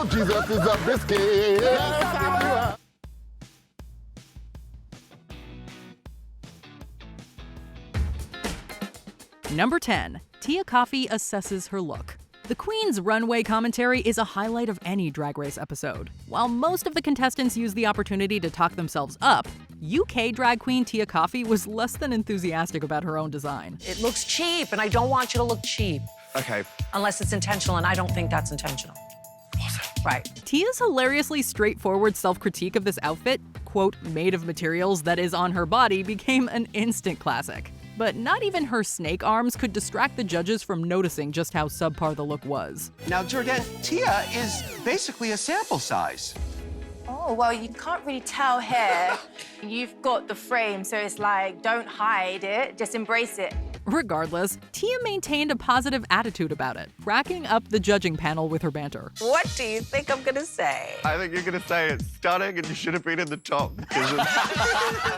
Oh, Jesus is a biscuit. Yes, Number 10. Tia Kofi assesses her look. The Queen's runway commentary is a highlight of any Drag Race episode. While most of the contestants use the opportunity to talk themselves up, UK drag queen Tia Kofi was less than enthusiastic about her own design. It looks cheap, and I don't want you to look cheap. Okay. Unless it's intentional, and I don't think that's intentional. Right. Tia's hilariously straightforward self-critique of this outfit, quote, made of materials that is on her body, became an instant classic. But not even her snake arms could distract the judges from noticing just how subpar the look was. Now, Jordan, Tia is basically a sample size. Oh, well, you can't really tell here. You've got the frame, so it's like, don't hide it, just embrace it. Regardless, Tia maintained a positive attitude about it, cracking up the judging panel with her banter. What do you think I'm gonna say? I think you're gonna say it's stunning and you should have been in the top.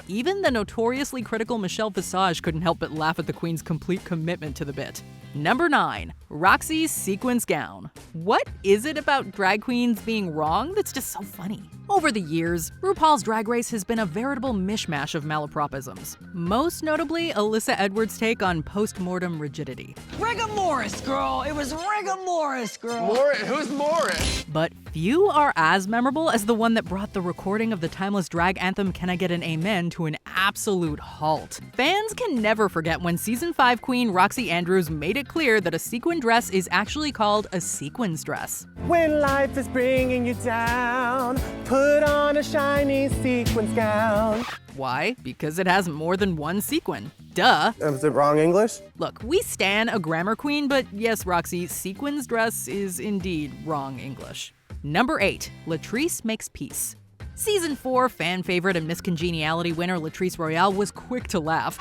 Even the notoriously critical Michelle Visage couldn't help but laugh at the Queen's complete commitment to the bit. Number 9. Roxy's sequins gown. What is it about drag queens being wrong that's just so funny? Over the years, RuPaul's Drag Race has been a veritable mishmash of malapropisms. Most notably, Alyssa Edwards' take on post-mortem rigidity. Rigor Morris, girl. It was rigor Morris, girl. Who's Morris? But few are as memorable as the one that brought the recording of the timeless drag anthem Can I Get an Amen to an absolute halt. Fans can never forget when Season 5 queen Roxy Andrews made it clear that a sequin dress is actually called a sequins dress. When life is bringing you down, put on a shiny sequins gown. Why? Because it has more than one sequin. Duh. Is it wrong English? Look, we stan a grammar queen, but yes, Roxy, sequins dress is indeed wrong English. Number 8. Latrice makes peace. Season 4 fan favorite and Miss Congeniality winner Latrice Royale was quick to laugh.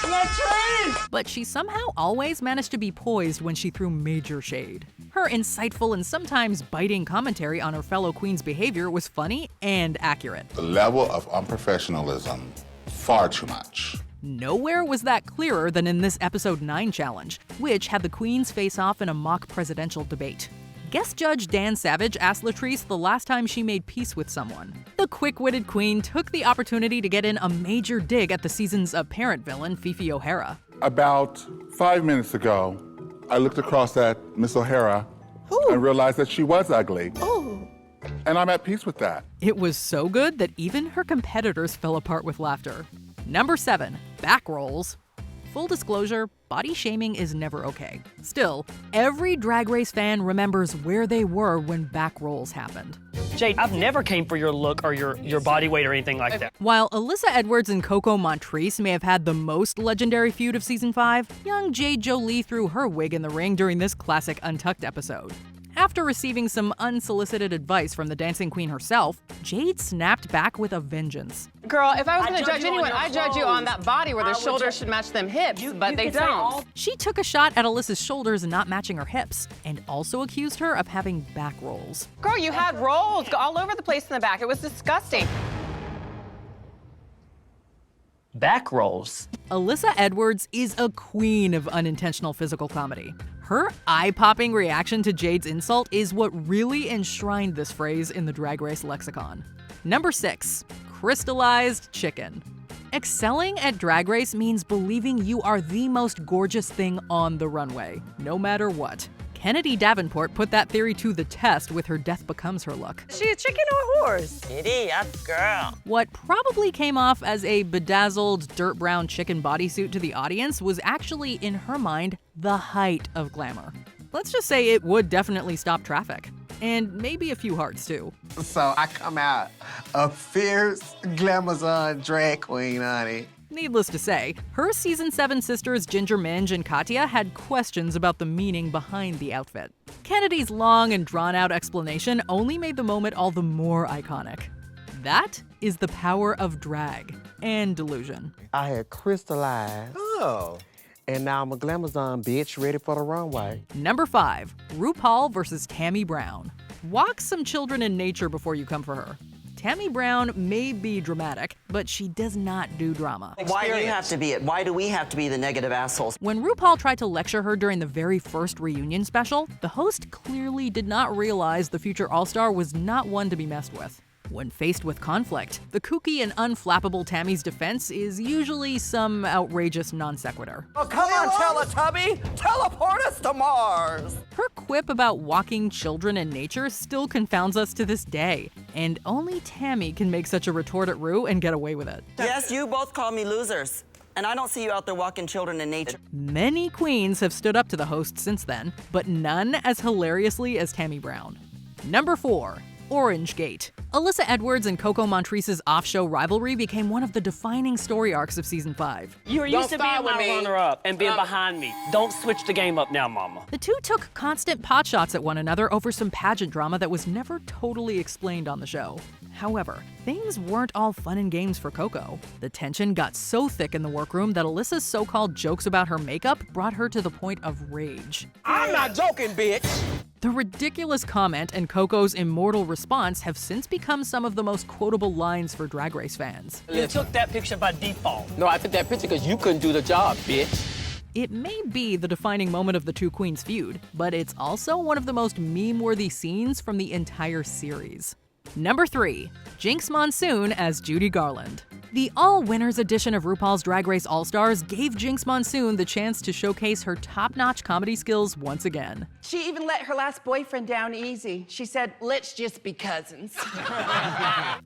Latrice! But she somehow always managed to be poised when she threw major shade. Her insightful and sometimes biting commentary on her fellow queen's behavior was funny and accurate. The level of unprofessionalism, far too much. Nowhere was that clearer than in this episode 9 challenge, which had the queens face off in a mock presidential debate. Guest judge Dan Savage asked Latrice the last time she made peace with someone. The quick-witted queen took the opportunity to get in a major dig at the season's apparent villain, Fifi O'Hara. About 5 minutes ago, I looked across at Miss O'Hara and realized that she was ugly. And I'm at peace with that. It was so good that even her competitors fell apart with laughter. Number 7. Back rolls. Full disclosure, body shaming is never okay. Still, every Drag Race fan remembers where they were when back rolls happened. Jade, I've never came for your look or your body weight or anything like that. While Alyssa Edwards and Coco Montrese may have had the most legendary feud of Season 5, young Jade Jolie threw her wig in the ring during this classic Untucked episode. After receiving some unsolicited advice from the Dancing Queen herself, Jade snapped back with a vengeance. Girl, if I was gonna judge judge you on anyone, your I'd judge you on that body where the shoulders should match them hips, but they don't. She took a shot at Alyssa's shoulders not matching her hips, and also accused her of having back rolls. Girl, you had rolls all over the place in the back. It was disgusting. Back rolls. Alyssa Edwards is a queen of unintentional physical comedy. Her eye-popping reaction to Jade's insult is what really enshrined this phrase in the Drag Race lexicon. Number 6. Crystallized chicken. Excelling at Drag Race means believing you are the most gorgeous thing on the runway, no matter what. Kennedy Davenport put that theory to the test with her Death Becomes Her look. Is she a chicken or a horse? Giddy up, girl. What probably came off as a bedazzled, dirt brown chicken bodysuit to the audience was actually, in her mind, the height of glamour. Let's just say it would definitely stop traffic. And maybe a few hearts, too. So I come out a fierce glamazon drag queen, honey. Needless to say, her Season 7 sisters Ginger Minge and Katya had questions about the meaning behind the outfit. Kennedy's long and drawn-out explanation only made the moment all the more iconic. That is the power of drag and delusion. I had crystallized. Oh. And now I'm a glamazon bitch ready for the runway. Number 5. RuPaul versus Tammy Brown. Walk some children in nature before you come for her. Tammy Brown may be dramatic, but she does not do drama. Why do you have to be it? Why do we have to be the negative assholes? When RuPaul tried to lecture her during the very first reunion special, the host clearly did not realize the future All-Star was not one to be messed with. When faced with conflict, the kooky and unflappable Tammy's defense is usually some outrageous non sequitur. Oh, come on, Teletubby! Teleport us to Mars! Her quip about walking children in nature still confounds us to this day, and only Tammy can make such a retort at Ru and get away with it. Yes, you both call me losers. And I don't see you out there walking children in nature. Many queens have stood up to the host since then, but none as hilariously as Tammy Brown. Number 4. Orange Gate. Alyssa Edwards and Coco Montrice's off-show rivalry became one of the defining story arcs of season 5. You were used to being my runner-up and being behind me. Don't switch the game up now, mama. The two took constant potshots at one another over some pageant drama that was never totally explained on the show. However, things weren't all fun and games for Coco. The tension got so thick in the workroom that Alyssa's so-called jokes about her makeup brought her to the point of rage. I'm not joking, bitch. The ridiculous comment and Coco's immortal response have since become some of the most quotable lines for Drag Race fans. You took that picture by default. No, I took that picture because you couldn't do the job, bitch. It may be the defining moment of the two queens feud, but it's also one of the most meme-worthy scenes from the entire series. Number 3. Jinx Monsoon as Judy Garland. The all-winners edition of RuPaul's Drag Race All-Stars gave Jinx Monsoon the chance to showcase her top-notch comedy skills once again. She even let her last boyfriend down easy. She said, let's just be cousins.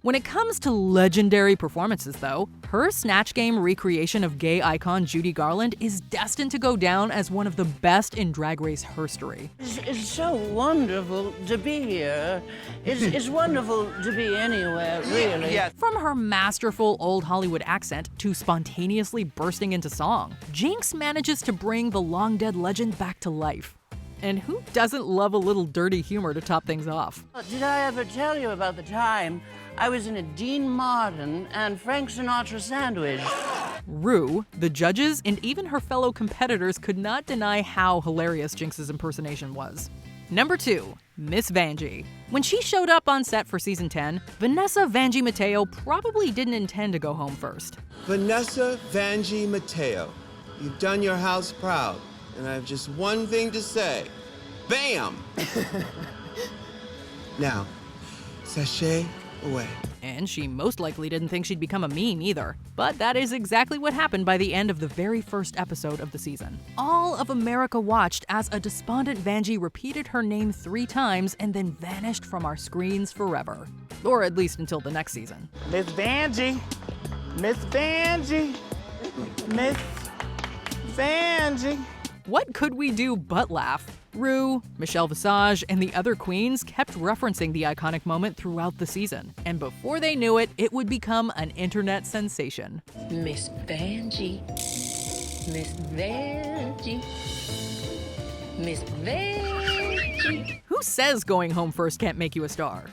When it comes to legendary performances, though, her Snatch Game recreation of gay icon Judy Garland is destined to go down as one of the best in Drag Race herstory. It's so wonderful to be here. It's wonderful to be anywhere, really. Yes. From her masterful old Hollywood accent to spontaneously bursting into song, Jinx manages to bring the long-dead legend back to life. And who doesn't love a little dirty humor to top things off? Did I ever tell you about the time I was in a Dean Martin and Frank Sinatra sandwich? Ru, the judges, and even her fellow competitors could not deny how hilarious Jinx's impersonation was. Number 2. Miss Vanjie. When she showed up on set for season 10, Vanessa Vanjie Mateo probably didn't intend to go home first. Vanessa Vanjie Mateo, you've done your house proud, and I have just one thing to say. Bam! Now, sashay away. And she most likely didn't think she'd become a meme either. But that is exactly what happened by the end of the very first episode of the season. All of America watched as a despondent Vanjie repeated her name 3 times and then vanished from our screens forever. Or at least until the next season. Miss Vanjie. Miss Vanjie. Miss Vanjie. What could we do but laugh? Ru, Michelle Visage, and the other queens kept referencing the iconic moment throughout the season. And before they knew it, it would become an internet sensation. Miss Vanjie. Miss Vanjie. Miss Vanjie. Who says going home first can't make you a star?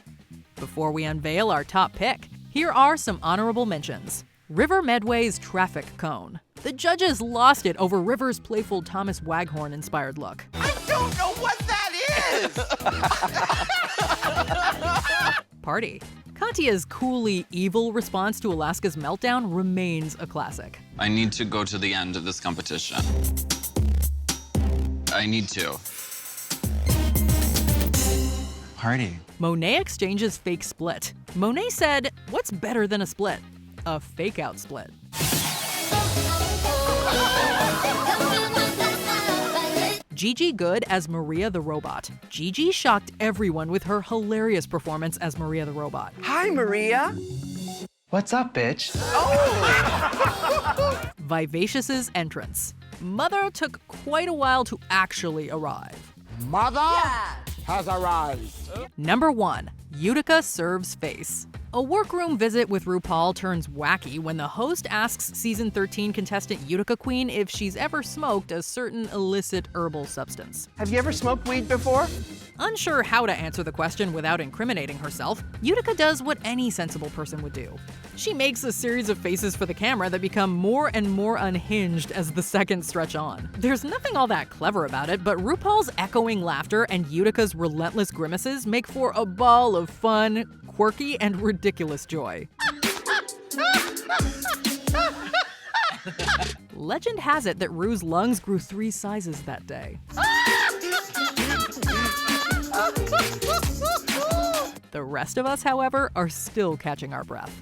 Before we unveil our top pick, here are some honorable mentions. River Medway's traffic cone. The judges lost it over River's playful Thomas Waghorn-inspired look. I don't know what that is! Party. Katya's coolly evil response to Alaska's meltdown remains a classic. I need to go to the end of this competition. I need to. Party. Monet exchanges fake split. Monet said, "What's better than a split? A fake-out split." Gigi Good as Maria the Robot. Gigi shocked everyone with her hilarious performance as Maria the Robot. Hi, Maria. What's up, bitch? Vivacious's entrance. Mother took quite a while to actually arrive. Mother has arrived. Number 1. Utica serves face. A workroom visit with RuPaul turns wacky when the host asks season 13 contestant Utica Queen if she's ever smoked a certain illicit herbal substance. Have you ever smoked weed before? Unsure how to answer the question without incriminating herself, Utica does what any sensible person would do. She makes a series of faces for the camera that become more and more unhinged as the seconds stretch on. There's nothing all that clever about it, but RuPaul's echoing laughter and Utica's relentless grimaces make for a ball of fun, quirky and ridiculous joy. Legend has it that Rue's lungs grew 3 sizes that day. The rest of us, however, are still catching our breath.